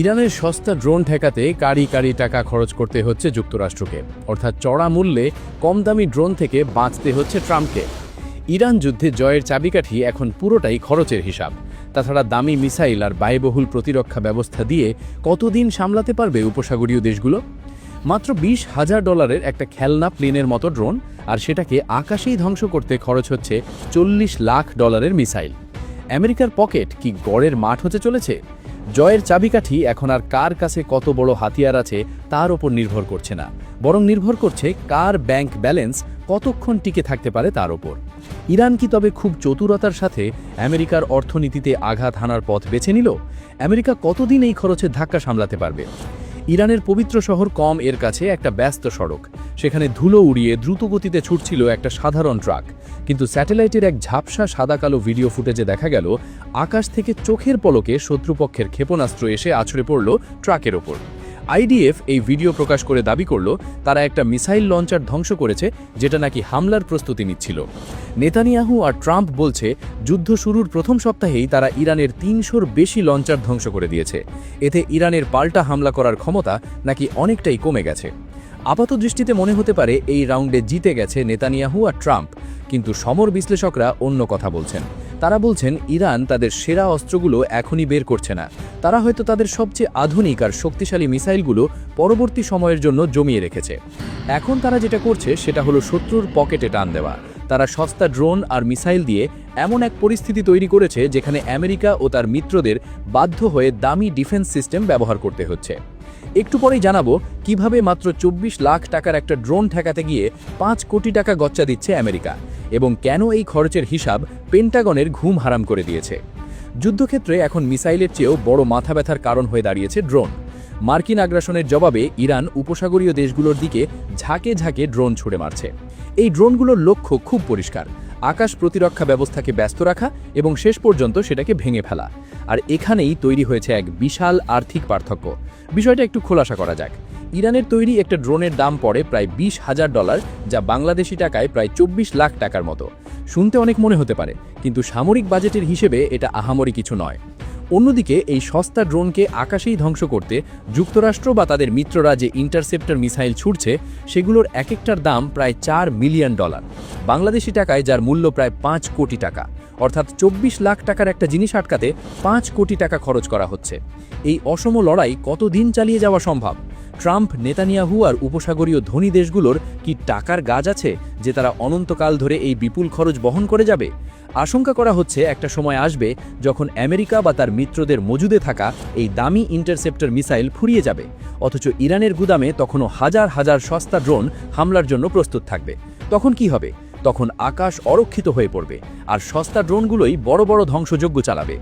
ইরানের সস্তা ড্রোন ঠেকাতে কারি কারি টাকা খরচ করতে হচ্ছে যুক্তরাষ্ট্রকে, অর্থাৎ চড়া মূল্যে কম দামি ড্রোন থেকে বাঁচতে হচ্ছে ট্রাম্পকে। ইরান যুদ্ধে জয়ের চাবিকাঠি এখন পুরোটাই খরচের হিসাব। তাছাড়া দামি মিসাইল আর ব্যয়বহুল প্রতিরক্ষা ব্যবস্থা দিয়ে কতদিন সামলাতে পারবে উপসাগরীয় দেশগুলো? মাত্র $20,000 একটা খেলনা প্লেনের মতো ড্রোন, আর সেটাকে আকাশেই ধ্বংস করতে খরচ হচ্ছে $40 লাখ মিসাইল। আমেরিকার পকেট কি গড়ের মাঠ হতে চলেছে? জয়ের চাবিকাঠি এখন আর কার কাছে কত বড় হাতিয়ার আছে তার ওপর নির্ভর করছে না, বরং নির্ভর করছে কার ব্যাংক ব্যালেন্স কতক্ষণ টিকে থাকতে পারে তার ওপর। ইরান কি তবে খুব চতুরতার সাথে আমেরিকার অর্থনীতিতে আঘাত হানার পথ বেছে নিল? আমেরিকা কতদিন এই খরচের ধাক্কা সামলাতে পারবে? ইরানের পবিত্র শহর কম এর কাছে একটা ব্যস্ত সড়ক, সেখানে ধুলো উড়িয়ে দ্রুতগতিতে ছুটছিল একটা সাধারণ ট্রাক। কিন্তু স্যাটেলাইটের এক ঝাপসা সাদা কালো ভিডিও ফুটেজে দেখা গেল আকাশ থেকে চোখের পলকে শত্রুপক্ষের ক্ষেপণাস্ত্র এসে আছড়ে পড়ল ট্রাকের ওপর। আইডিএফ এই ভিডিও প্রকাশ করে দাবি করল তারা একটা মিসাইল লঞ্চার ধ্বংস করেছে, যেটা নাকি হামলার প্রস্তুতি নিচ্ছিল। নেতানিয়াহু আর ট্রাম্প বলছে যুদ্ধ শুরুর প্রথম সপ্তাহেই তারা ইরানের ৩০০-র বেশি লঞ্চার ধ্বংস করে দিয়েছে। এতে ইরানের পাল্টা হামলা করার ক্ষমতা নাকি অনেকটাই কমে গেছে। আপাতদৃষ্টিতে মনে হতে পারে এই রাউন্ডে জিতে গেছে নেতানিয়াহু আর ট্রাম্প, কিন্তু সমর বিশ্লেষকরা অন্য কথা বলছেন। তারা বলছেন ইরান তাদের সেরা অস্ত্রগুলো এখনই বের করছে না, তারা হয়তো তাদের সবচেয়ে আধুনিক আর শক্তিশালী মিসাইলগুলো পরবর্তী সময়ের জন্য জমিয়ে রেখেছে। এখন তারা যেটা করছে সেটা হলো শত্রুর পকেটে টান দেওয়া। তারা সস্তা ড্রোন আর মিসাইল দিয়ে এমন এক পরিস্থিতি তৈরি করেছে যেখানে আমেরিকা ও তার মিত্রদের বাধ্য হয়ে দামি ডিফেন্স সিস্টেম ব্যবহার করতে হচ্ছে। একটু পরেই জানাবো কিভাবে মাত্র $24 লাখ একটা ড্রোন ঠেকাতে গিয়ে $5 কোটি গচ্চা দিচ্ছে আমেরিকা, এবং কেন এই খরচের হিসাব পেন্টাগনের ঘুম হারাম করে দিয়েছে। যুদ্ধক্ষেত্রে এখন মিসাইলের চেয়েও বড় মাথা ব্যথার কারণ হয়ে দাঁড়িয়েছে ড্রোন। মার্কিন আগ্রাসনের জবাবে ইরান উপসাগরীয় দেশগুলোর দিকে ঝাঁকে ঝাঁকে ড্রোন ছুড়ে মারছে। এই ড্রোনগুলোর লক্ষ্য খুব পরিষ্কার: আকাশ প্রতিরক্ষা ব্যবস্থাকে ব্যস্ত রাখা এবং শেষ পর্যন্ত সেটাকে ভেঙে ফেলা। আর এখানেই তৈরি হয়েছে এক বিশাল আর্থিক পার্থক্য। বিষয়টা একটু খোলাসা করা যাক। ইরানের তৈরি একটা ড্রোনের দাম পড়ে প্রায় $20,000, যা বাংলাদেশি টাকায় প্রায় $24 লাখ মতো। শুনতে অনেক মনে হতে পারে, কিন্তু সামরিক বাজেটের হিসেবে এটা আহামরি কিছু নয়। অন্যদিকে এই সস্তা ড্রোনকে আকাশেই ধ্বংস করতে যুক্তরাষ্ট্র বা তাদের মিত্ররা যে ইন্টারসেপ্টর মিসাইল ছুড়ছে সেগুলোর এক একটার দাম প্রায় $4 মিলিয়ন, বাংলাদেশি টাকায় যার মূল্য প্রায় $5 কোটি। অর্থাৎ $24 লাখ একটা জিনিস আটকাতে $5 কোটি খরচ করা হচ্ছে। এই অসম লড়াই কতদিন চালিয়ে যাওয়া সম্ভব? ট্রাম্প, নেতানিয়াহু আর উপসাগরীয় ধনী দেশগুলোর কি টাকার গাজ আছে যে তারা অনন্তকাল ধরে এই বিপুল খরচ বহন করে যাবে? আশঙ্কা করা হচ্ছে একটা সময় আসবে যখন আমেরিকা বা তার মিত্রদের মজুদে থাকা এই দামি ইন্টারসেপ্টর মিসাইল ফুরিয়ে যাবে, অথচ ইরানের গুদামে তখনও হাজার হাজার সস্তা ড্রোন হামলার জন্য প্রস্তুত থাকবে। তখন কি হবে? তখন আকাশ অরক্ষিত হয়ে পড়বে, আর সস্তা ড্রোনগুলোই বড় বড় ধ্বংসযজ্ঞ চালাবে।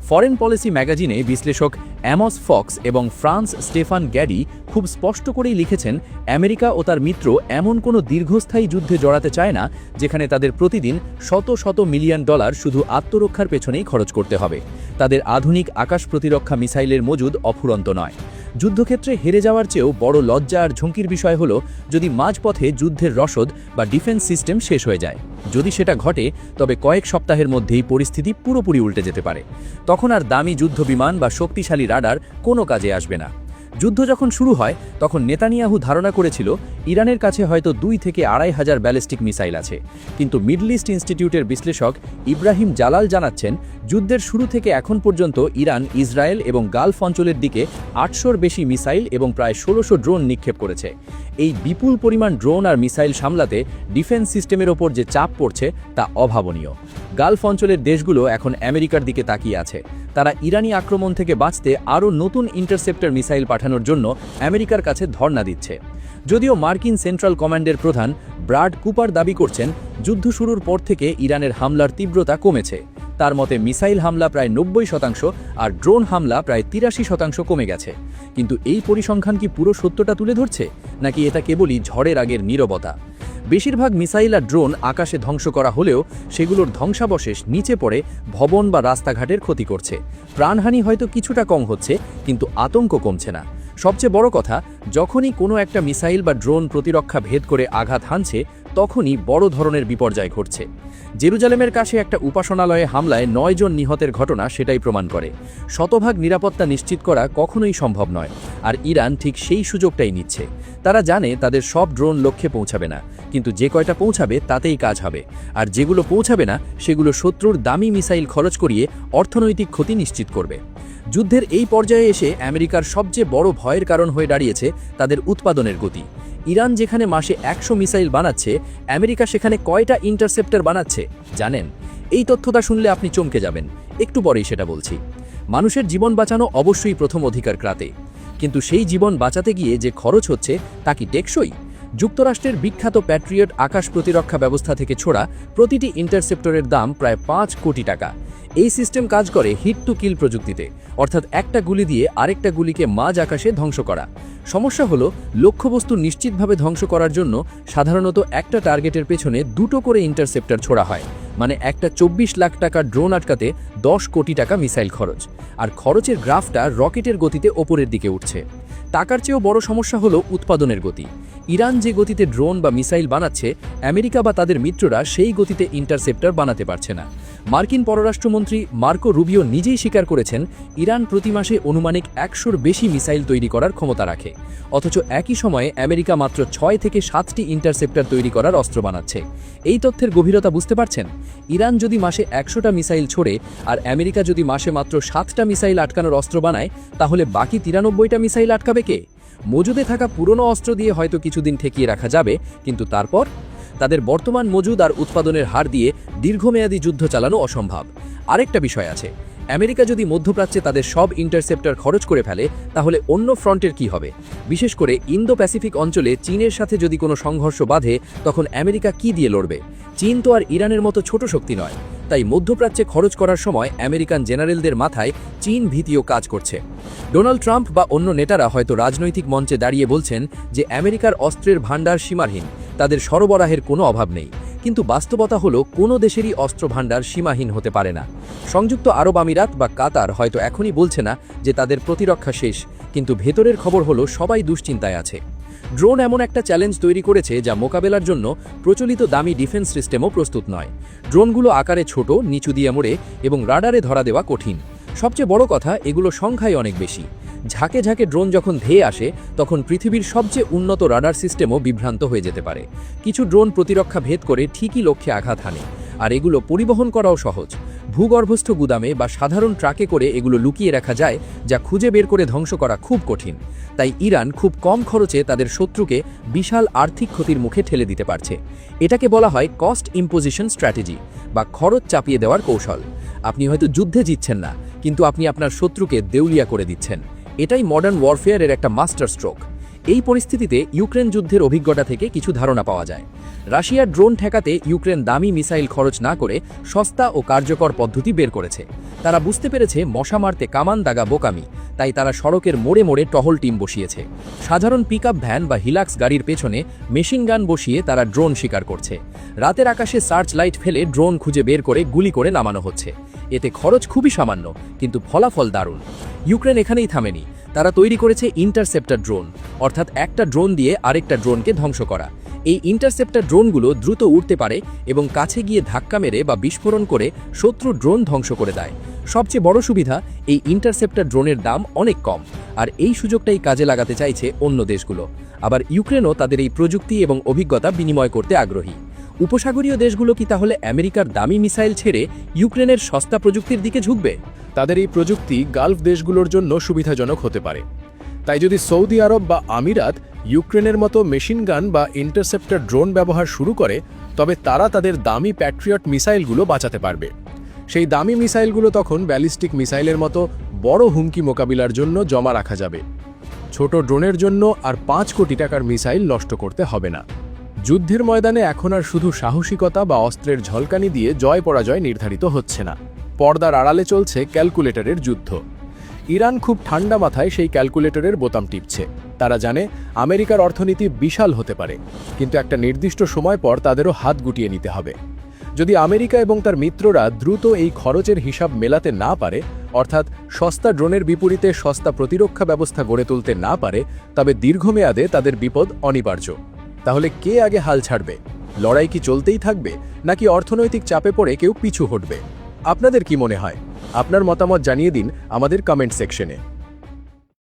ফরেন পলিসি ম্যাগাজিনে বিশ্লেষক অ্যামস ফক্স এবং ফ্রান্স স্টেফান গ্যাডি খুব স্পষ্ট করেই লিখেছেন, আমেরিকা ও তার মিত্র এমন কোনো দীর্ঘস্থায়ী যুদ্ধে জড়াতে চায় না যেখানে তাদের প্রতিদিন শত শত মিলিয়ন ডলার শুধু আত্মরক্ষার পেছনেই খরচ করতে হবে। তাদের আধুনিক আকাশ প্রতিরক্ষা মিসাইলের মজুদ অফুরন্ত নয়। যুদ্ধক্ষেত্রে হেরে যাওয়ার চেয়েও বড় লজ্জা আর ঝুঁকির বিষয় হলো যদি মাঝপথে যুদ্ধের রসদ বা ডিফেন্স সিস্টেম শেষ হয়ে যায়। যদি সেটা ঘটে তবে কয়েক সপ্তাহের মধ্যেই পরিস্থিতি পুরোপুরি উল্টে যেতে পারে। তখন আর দামি যুদ্ধ বিমান বা শক্তিশালী রাডার কোনো কাজে আসবে না। যুদ্ধ যখন শুরু হয় তখন নেতানিয়াহু ধারণা করেছিল ইরানের কাছে হয়তো 2 থেকে 2,500 ব্যালিস্টিক মিসাইল আছে, কিন্তু মিডল ইস্ট ইনস্টিটিউটের বিশ্লেষক ইব্রাহিম জালাল জানাচ্ছেন যুদ্ধের শুরু থেকে এখন পর্যন্ত ইরান ইসরায়েল এবং গালফ অঞ্চলের দিকে 800-র বেশি মিসাইল এবং প্রায় 1600 ড্রোন নিক্ষেপ করেছে। এই বিপুল পরিমাণ ড্রোন আর মিসাইল সামলাতে ডিফেন্স সিস্টেমের ওপর যে চাপ পড়ছে তা অভাবনীয়। গালফ অঞ্চলের দেশগুলো এখন আমেরিকার দিকে তাকিয়ে আছে। তারা ইরানি আক্রমণ থেকে বাঁচতে আরও নতুন ইন্টারসেপ্টর মিসাইল পাঠানোর জন্য আমেরিকার কাছে ধর্ণা দিচ্ছে। যদিও মার্কিন সেন্ট্রাল কমান্ডের প্রধান ব্রাড কুপার দাবি করছেন যুদ্ধ শুরুর পর থেকে ইরানের হামলার তীব্রতা কমেছে। তার মতে মিসাইল হামলা প্রায় 90% আর ড্রোন হামলা প্রায় 83% কমে গেছে। কিন্তু এই পরিসংখ্যান কি পুরো সত্যটা তুলে ধরছে, নাকি এটা কেবলই ঝড়ের আগের নীরবতা? বেশিরভাগ মিসাইল আর ড্রোন আকাশে ধ্বংস করা হলেও সেগুলোর ধ্বংসাবশেষ নিচে পড়ে ভবন বা রাস্তাঘাটের ক্ষতি করছে। প্রাণহানি হয়তো কিছুটা কম হচ্ছে, কিন্তু আতঙ্ক কমছে না। সবচেয়ে বড় কথা, যখনই কোনো একটা মিসাইল বা ড্রোন প্রতিরক্ষা ভেদ করে আঘাত হানছে তখনই বড় ধরনের বিপর্যয় ঘটছে। জেরুজালেমের কাছে একটা উপাসনালয়ে হামলায় ৯ জন নিহতের ঘটনা সেটাই প্রমাণ করে। শতভাগ নিরাপত্তা নিশ্চিত করা কখনোই সম্ভব নয়, আর ইরান ঠিক সেই সুযোগটাই নিচ্ছে। তারা জানে তাদের সব ড্রোন লক্ষ্যে পৌঁছাবে না, কিন্তু যে কয়টা পৌঁছাবে তাতেই কাজ হবে, আর যেগুলো পৌঁছাবে না সেগুলো শত্রুর দামি মিসাইল খরচ করিয়ে অর্থনৈতিক ক্ষতি নিশ্চিত করবে। যুদ্ধের এই পর্যায়ে এসে আমেরিকার সবচেয়ে বড় ভয়ের কারণ হয়ে দাঁড়িয়েছে তাদের উৎপাদনের গতি। ইরান যেখানে মাসে ১০০ মিসাইল বানাচ্ছে, আমেরিকা সেখানে কয়টা ইন্টারসেপ্টর বানাচ্ছে জানেন? এই তথ্যটা শুনলে আপনি চমকে যাবেন। একটু পরেই সেটা বলছি। মানুষের জীবন বাঁচানো অবশ্যই প্রথম অধিকার ক্রাতে, কিন্তু সেই জীবন বাঁচাতে গিয়ে যে খরচ হচ্ছে তা কি টেকসই? যুক্তরাষ্ট্রের বিখ্যাত প্যাট্রিয়ট আকাশ প্রতিরক্ষা ব্যবস্থা থেকে ছোড়া প্রতিটি ইন্টারসেপ্টরের দাম প্রায় ৫ কোটি টাকা। এই সিস্টেম কাজ করে হিট টু কিল প্রযুক্তিতে, অর্থাৎ একটা গুলি দিয়ে আরেকটা গুলিকে মাঝ আকাশে ধ্বংস করা। সমস্যা হলো, লক্ষ্যবস্তু নিশ্চিতভাবে ধ্বংস করার জন্য সাধারণত একটা টার্গেটের পেছনে 2টো করে ইন্টারসেপ্টর ছোড়া হয়। মানে একটা ২৪ লাখ টাকার ড্রোন আটকাতে ১০ কোটি টাকা মিসাইল খরচ। আর খরচের গ্রাফটা রকেটের গতিতে ওপরের দিকে উঠছে। টাকার চেয়েও বড় সমস্যা হলো উৎপাদনের গতি। ইরান যে গতিতে ড্রোন বা মিসাইল বানাচ্ছে, আমেরিকা বা তাদের মিত্ররা সেই গতিতে ইন্টারসেপ্টর বানাতে পারছে না। মার্কিন পররাষ্ট্রমন্ত্রী মার্কো রুবিও নিজেই স্বীকার করেছেন, ইরান প্রতি মাসে অনুমানিক ১০০র বেশি মিসাইল তৈরি করার ক্ষমতা রাখে, অথচ একই সময়ে আমেরিকা মাত্র ৬ থেকে ৭টি ইন্টারসেপ্টর তৈরি করার অস্ত্র বানাচ্ছে। এই তথ্যের গভীরতা বুঝতে পারছেন? ইরান যদি মাসে ১০০টা মিসাইল ছোড়ে আর আমেরিকা যদি মাসে মাত্র ৭টা মিসাইল আটকানোর অস্ত্র বানায়, তাহলে বাকি ৯৩টা মিসাইল আটকাবে কে? মজুদে থাকা পুরনো অস্ত্র দিয়ে হয়তো কিছুদিন ঠেকিয়ে রাখা যাবে, কিন্তু তারপর তাদের বর্তমান মজুদ আর উৎপাদনের হার দিয়ে দীর্ঘমেয়াদী যুদ্ধ চালানো অসম্ভব। আরেকটা বিষয় আছে, আমেরিকা যদি মধ্যপ্রাচ্যে তাদের সব ইন্টারসেপ্টর খরচ করে ফেলে, তাহলে অন্য ফ্রন্টের কি হবে? বিশেষ করে ইন্দো প্যাসিফিক অঞ্চলে চীনের সাথে যদি কোনো সংঘর্ষ বাধে, তখন আমেরিকা কি দিয়ে লড়বে? চীন তো আর ইরানের মতো ছোট শক্তি নয়। তাই মধ্যপ্রাচ্যে খরচ করার সময় আমেরিকান জেনারেলদের মাথায় চীন ভীতিও কাজ করছে। ডোনাল্ড ট্রাম্প বা অন্য নেতারা হয়তো রাজনৈতিক মঞ্চে দাঁড়িয়ে বলছেন যে আমেরিকার অস্ত্রের ভাণ্ডার সীমাহীন, তাদের সরবরাহের কোনো অভাব নেই। কিন্তু বাস্তবতা হলো, কোনো দেশেরই অস্ত্র ভাণ্ডার সীমাহীন হতে পারে না। সংযুক্ত আরব আমিরাত বা কাতার হয়তো এখনই বলছে না যে তাদের প্রতিরক্ষা শেষ, কিন্তু ভেতরের খবর হলো সবাই দুশ্চিন্তায় আছে। ড্রোন এমন একটা চ্যালেঞ্জ তৈরি করেছে যা মোকাবেলার জন্য প্রচলিত দামি ডিফেন্স সিস্টেমও প্রস্তুত নয়। ড্রোনগুলো আকারে ছোট, নিচু দিয়ে মোড়ে এবং রাডারে ধরা দেওয়া কঠিন। সবচেয়ে বড় কথা, এগুলো সংখ্যায় অনেক বেশি। ঝাঁকে ঝাঁকে ড্রোন যখন ধেয়ে আসে, তখন পৃথিবীর সবচেয়ে উন্নত রাডার সিস্টেমও বিভ্রান্ত হয়ে যেতে পারে। কিছু ড্রোন প্রতিরক্ষা ভেদ করে ঠিকই লক্ষ্যে আঘাত হানে, আর এগুলো পরিবহন করাও সহজ। ভূগর্ভস্থ গুদামে বা সাধারণ ট্রাকে করে এগুলো লুকিয়ে রাখা যায়, যা খুঁজে বের করে ধ্বংস করা খুব কঠিন। তাই ইরান খুব কম খরচে তাদের শত্রুকে বিশাল আর্থিক ক্ষতির মুখে ঠেলে দিতে পারছে। এটাকে বলা হয় কস্ট ইম্পোজিশন স্ট্র্যাটেজি বা খরচ চাপিয়ে দেওয়ার কৌশল। আপনি হয়তো যুদ্ধে জিতছেন না, কিন্তু আপনি আপনার শত্রুকে দেউলিয়া করে দিচ্ছেন। এটাই মডার্ন ওয়ারফেয়ারের একটা মাস্টার স্ট্রোক। এই পরিস্থিতিতে ইউক্রেন যুদ্ধের অভিজ্ঞতা থেকে কিছু ধারণা পাওয়া যায়। রাশিয়ার ড্রোন ঠেকাতে ইউক্রেন দামি মিসাইল খরচ না করে সস্তা ও কার্যকর পদ্ধতি বের করেছে। তারা বুঝতে পেরেছে মশা মারতে কামান দাগা বোকামি, তাই তারা সড়কের মোড়ে মোড়ে টহল টিম বসিয়েছে। সাধারণ পিকআপ ভ্যান বা হিলাক্স গাড়ির পেছনে মেশিন গান বসিয়ে তারা ড্রোন শিকার করছে। রাতের আকাশে সার্চ লাইট ফেলে ড্রোন খুঁজে বের করে গুলি করে নামানো হচ্ছে। এতে খরচ খুবই সামান্য, কিন্তু ফলাফল দারুণ। ইউক্রেন এখানেই থামেনি, তারা তৈরি করেছে ইন্টারসেপ্টর ড্রোন, অর্থাৎ একটা ড্রোন দিয়ে আরেকটা ড্রোনকে ধ্বংস করা। এই ইন্টারসেপ্টর ড্রোনগুলো দ্রুত উড়তে পারে এবং কাছে গিয়ে ধাক্কা মেরে বা বিস্ফোরণ করে শত্রু ড্রোন ধ্বংস করে দেয়। সবচেয়ে বড় সুবিধা, এই ইন্টারসেপ্টর ড্রোনের দাম অনেক কম, আর এই সুযোগটাই কাজে লাগাতে চাইছে অন্য দেশগুলো। আবার ইউক্রেনও তাদের এই প্রযুক্তি এবং অভিজ্ঞতা বিনিময় করতে আগ্রহী। উপসাগরীয় দেশগুলো কি তাহলে আমেরিকার দামি মিসাইল ছেড়ে ইউক্রেনের সস্তা প্রযুক্তির দিকে ঝুঁকবে? তাদের এই প্রযুক্তি গালফ দেশগুলোর জন্য সুবিধাজনক হতে পারে। তাই যদি সৌদি আরব বা আমিরাত ইউক্রেনের মতো মেশিন গান বা ইন্টারসেপ্টর ড্রোন ব্যবহার শুরু করে, তবে তারা তাদের দামি প্যাট্রিয়ট মিসাইলগুলো বাঁচাতে পারবে। সেই দামি মিসাইলগুলো তখন ব্যালিস্টিক মিসাইলের মতো বড় হুমকি মোকাবিলার জন্য জমা রাখা যাবে। ছোট ড্রোনের জন্য আর ৫ কোটি টাকার মিসাইল নষ্ট করতে হবে না। যুদ্ধের ময়দানে এখন আর শুধু সাহসিকতা বা অস্ত্রের ঝলকানি দিয়ে জয় পরাজয় নির্ধারিত হচ্ছে না, পর্দার আড়ালে চলছে ক্যালকুলেটরের যুদ্ধ। ইরান খুব ঠান্ডা মাথায় সেই ক্যালকুলেটরের বোতাম টিপছে। তারা জানে আমেরিকার অর্থনীতি বিশাল হতে পারে, কিন্তু একটা নির্দিষ্ট সময় পর তাদেরও হাত গুটিয়ে নিতে হবে। যদি আমেরিকা এবং তার মিত্ররা দ্রুত এই খরচের হিসাব মেলাতে না পারে, অর্থাৎ সস্তা ড্রোনের বিপরীতে সস্তা প্রতিরক্ষা ব্যবস্থা গড়ে তুলতে না পারে, তবে দীর্ঘমেয়াদে তাদের বিপদ অনিবার্য। তাহলে কে আগে হাল ছাড়বে? লড়াই কি চলতেই থাকবে, নাকি অর্থনৈতিক চাপে পড়ে কেউ পিছু হটবে? আপনাদের কি মনে হয়? আপনার মতামত জানিয়ে দিন আমাদের কমেন্ট সেকশনে।